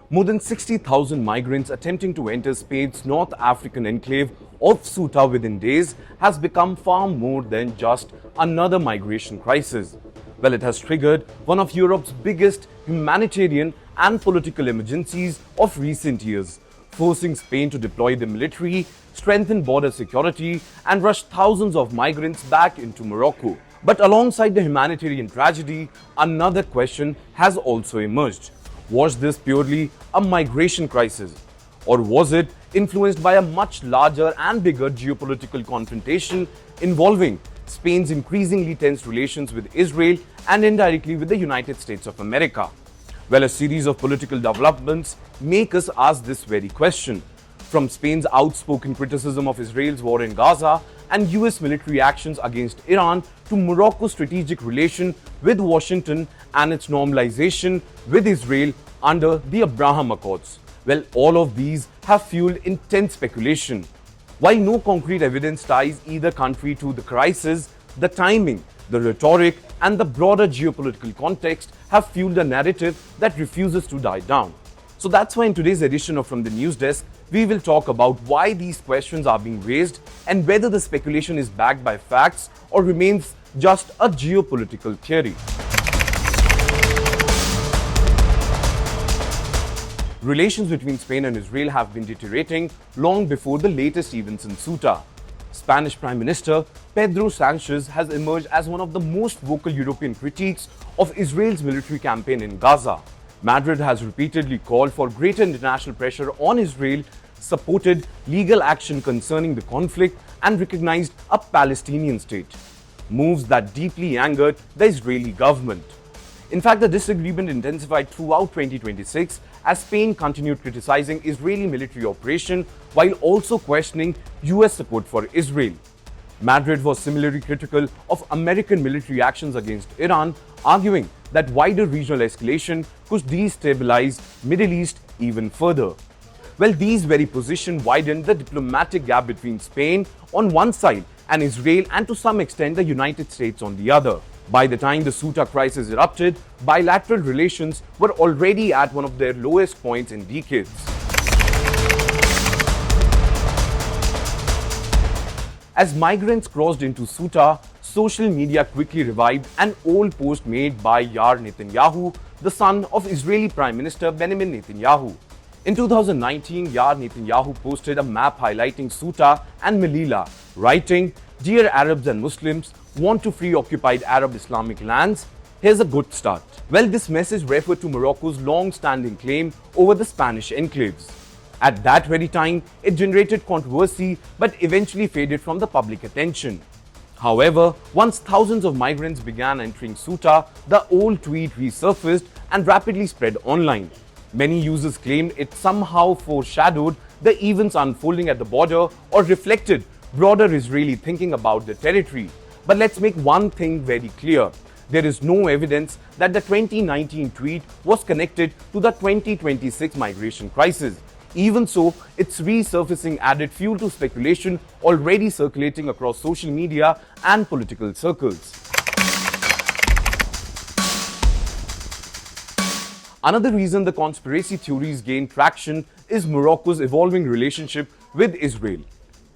More than 60,000 migrants attempting to enter Spain's North African enclave of Ceuta within days has become far more than just another migration crisis. Well, it has triggered one of Europe's biggest humanitarian and political emergencies of recent years, forcing Spain to deploy the military, strengthen border security, and rush thousands of migrants back into Morocco. But alongside the humanitarian tragedy, another question has also emerged. Was this purely a migration crisis? Or was it influenced by a much larger and bigger geopolitical confrontation involving Spain's increasingly tense relations with Israel and indirectly with the United States of America? Well, a series of political developments make us ask this very question. From Spain's outspoken criticism of Israel's war in Gaza and US military actions against Iran to Morocco's strategic relation with Washington and its normalization with Israel under the Abraham Accords. Well, all of these have fueled intense speculation. While no concrete evidence ties either country to the crisis, the timing, the rhetoric, and the broader geopolitical context have fueled a narrative that refuses to die down. So that's why in today's edition of From the News Desk, we will talk about why these questions are being raised and whether the speculation is backed by facts or remains just a geopolitical theory. Relations between Spain and Israel have been deteriorating long before the latest events in Ceuta. Spanish Prime Minister Pedro Sanchez has emerged as one of the most vocal European critiques of Israel's military campaign in Gaza. Madrid has repeatedly called for greater international pressure on Israel, supported legal action concerning the conflict, and recognized a Palestinian state. Moves that deeply angered the Israeli government. In fact, the disagreement intensified throughout 2026 as Spain continued criticizing Israeli military operation while also questioning US support for Israel. Madrid was similarly critical of American military actions against Iran, arguing that wider regional escalation could destabilize Middle East even further. Well, these very positions widened the diplomatic gap between Spain on one side and Israel and to some extent the United States on the other. By the time the Ceuta crisis erupted, bilateral relations were already at one of their lowest points in decades. As migrants crossed into Ceuta, social media quickly revived an old post made by Yair Netanyahu, the son of Israeli Prime Minister Benjamin Netanyahu. In 2019, Yair Netanyahu posted a map highlighting Ceuta and Melilla, writing, "Dear Arabs and Muslims, want to free occupied Arab Islamic lands? Here's a good start." Well, this message referred to Morocco's long-standing claim over the Spanish enclaves. At that very time, it generated controversy but eventually faded from the public attention. However, once thousands of migrants began entering Ceuta, the old tweet resurfaced and rapidly spread online. Many users claimed it somehow foreshadowed the events unfolding at the border or reflected broader Israeli thinking about the territory. But let's make one thing very clear. There is no evidence that the 2019 tweet was connected to the 2026 migration crisis. Even so, its resurfacing added fuel to speculation already circulating across social media and political circles. Another reason the conspiracy theories gained traction is Morocco's evolving relationship with Israel.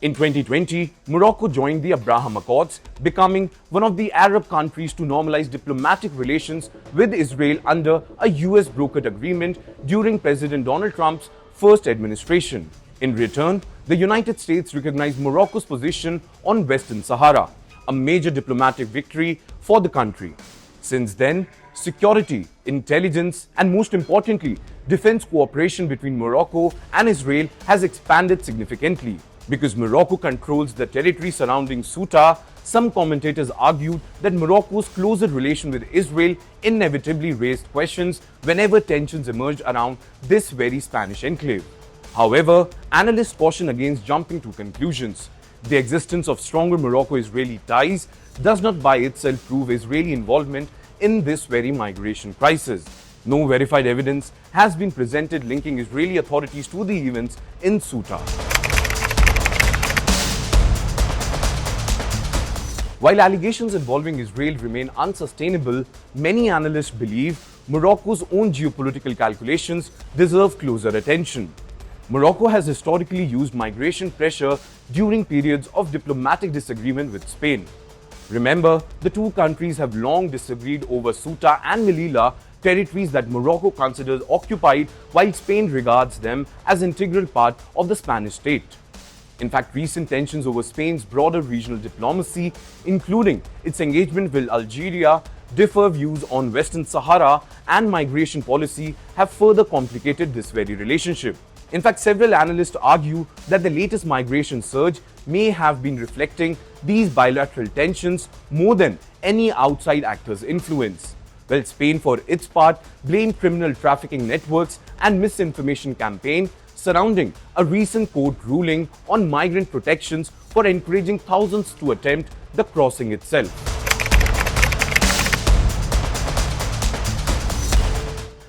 In 2020, Morocco joined the Abraham Accords, becoming one of the Arab countries to normalize diplomatic relations with Israel under a US brokered agreement during President Donald Trump's first administration. In return, the United States recognized Morocco's position on Western Sahara, a major diplomatic victory for the country. Since then, security, intelligence, and most importantly, defense cooperation between Morocco and Israel has expanded significantly. Because Morocco controls the territory surrounding Ceuta, some commentators argued that Morocco's closer relation with Israel inevitably raised questions whenever tensions emerged around this very Spanish enclave. However, analysts caution against jumping to conclusions. The existence of stronger Morocco-Israeli ties does not by itself prove Israeli involvement in this very migration crisis. No verified evidence has been presented linking Israeli authorities to the events in Ceuta. While allegations involving Israel remain unsustainable, many analysts believe Morocco's own geopolitical calculations deserve closer attention. Morocco has historically used migration pressure during periods of diplomatic disagreement with Spain. Remember, the two countries have long disagreed over Ceuta and Melilla, territories that Morocco considers occupied while Spain regards them as an integral part of the Spanish state. In fact, recent tensions over Spain's broader regional diplomacy, including its engagement with Algeria, differ views on Western Sahara and migration policy have further complicated this very relationship. In fact, several analysts argue that the latest migration surge may have been reflecting these bilateral tensions more than any outside actor's influence. While Spain, for its part, blamed criminal trafficking networks and misinformation campaign surrounding a recent court ruling on migrant protections for encouraging thousands to attempt the crossing itself.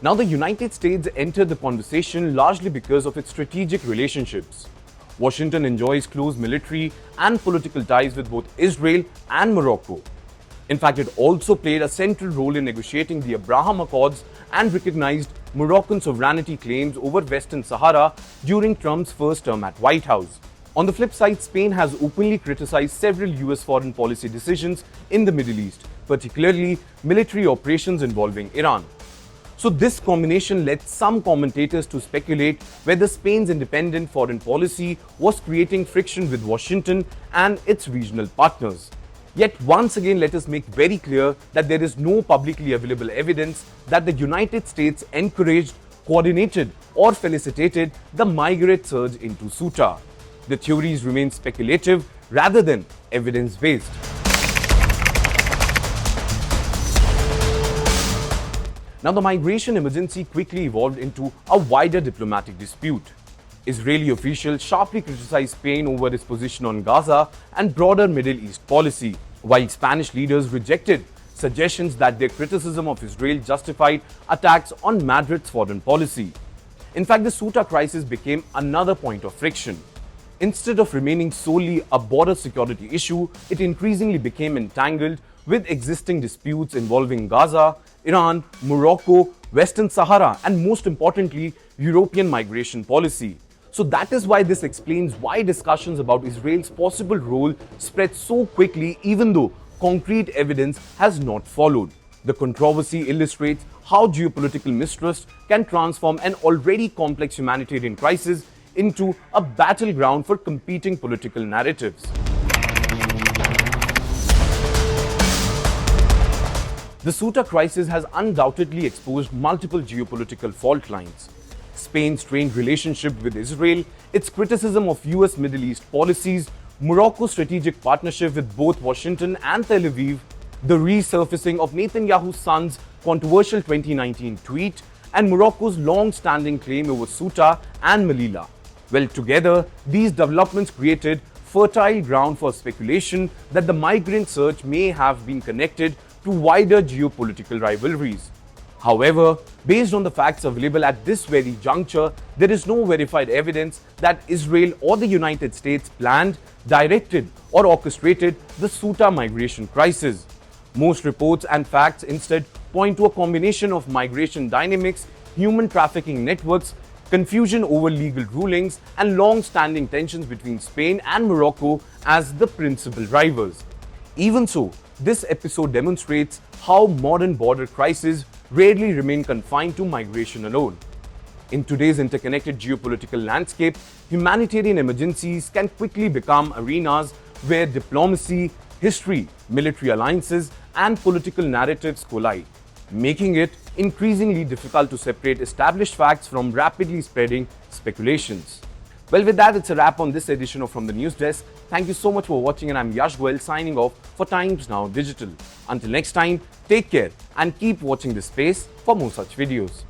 Now, the United States entered the conversation largely because of its strategic relationships. Washington enjoys close military and political ties with both Israel and Morocco. In fact, it also played a central role in negotiating the Abraham Accords and recognized Moroccan sovereignty claims over Western Sahara during Trump's first term at White House. On the flip side, Spain has openly criticized several US foreign policy decisions in the Middle East, particularly military operations involving Iran. So this combination led some commentators to speculate whether Spain's independent foreign policy was creating friction with Washington and its regional partners. Yet once again, let us make very clear that there is no publicly available evidence that the United States encouraged, coordinated, or felicitated the migrant surge into Ceuta. The theories remain speculative rather than evidence-based. Now, the migration emergency quickly evolved into a wider diplomatic dispute. Israeli officials sharply criticized Spain over its position on Gaza and broader Middle East policy, while Spanish leaders rejected suggestions that their criticism of Israel justified attacks on Madrid's foreign policy. In fact, the Ceuta crisis became another point of friction. Instead of remaining solely a border security issue, it increasingly became entangled with existing disputes involving Gaza, Iran, Morocco, Western Sahara, and most importantly, European migration policy. So that is why this explains why discussions about Israel's possible role spread so quickly even though concrete evidence has not followed. The controversy illustrates how geopolitical mistrust can transform an already complex humanitarian crisis into a battleground for competing political narratives. The Ceuta crisis has undoubtedly exposed multiple geopolitical fault lines. Spain's strained relationship with Israel, its criticism of US Middle East policies, Morocco's strategic partnership with both Washington and Tel Aviv, the resurfacing of Netanyahu's son's controversial 2019 tweet, and Morocco's long-standing claim over Ceuta and Melilla. Well, together, these developments created fertile ground for speculation that the migrant surge may have been connected to wider geopolitical rivalries. However, based on the facts available at this very juncture, there is no verified evidence that Israel or the United States planned, directed, or orchestrated the Ceuta migration crisis. Most reports and facts instead point to a combination of migration dynamics, human trafficking networks, confusion over legal rulings, and long-standing tensions between Spain and Morocco as the principal drivers. Even so, this episode demonstrates how modern border crises rarely remain confined to migration alone. In today's interconnected geopolitical landscape, humanitarian emergencies can quickly become arenas where diplomacy, history, military alliances, and political narratives collide, making it increasingly difficult to separate established facts from rapidly spreading speculations. Well, with that, it's a wrap on this edition of From the News Desk. Thank you so much for watching, and I'm Yash Goyal signing off for Times Now Digital. Until next time, take care and keep watching this space for more such videos.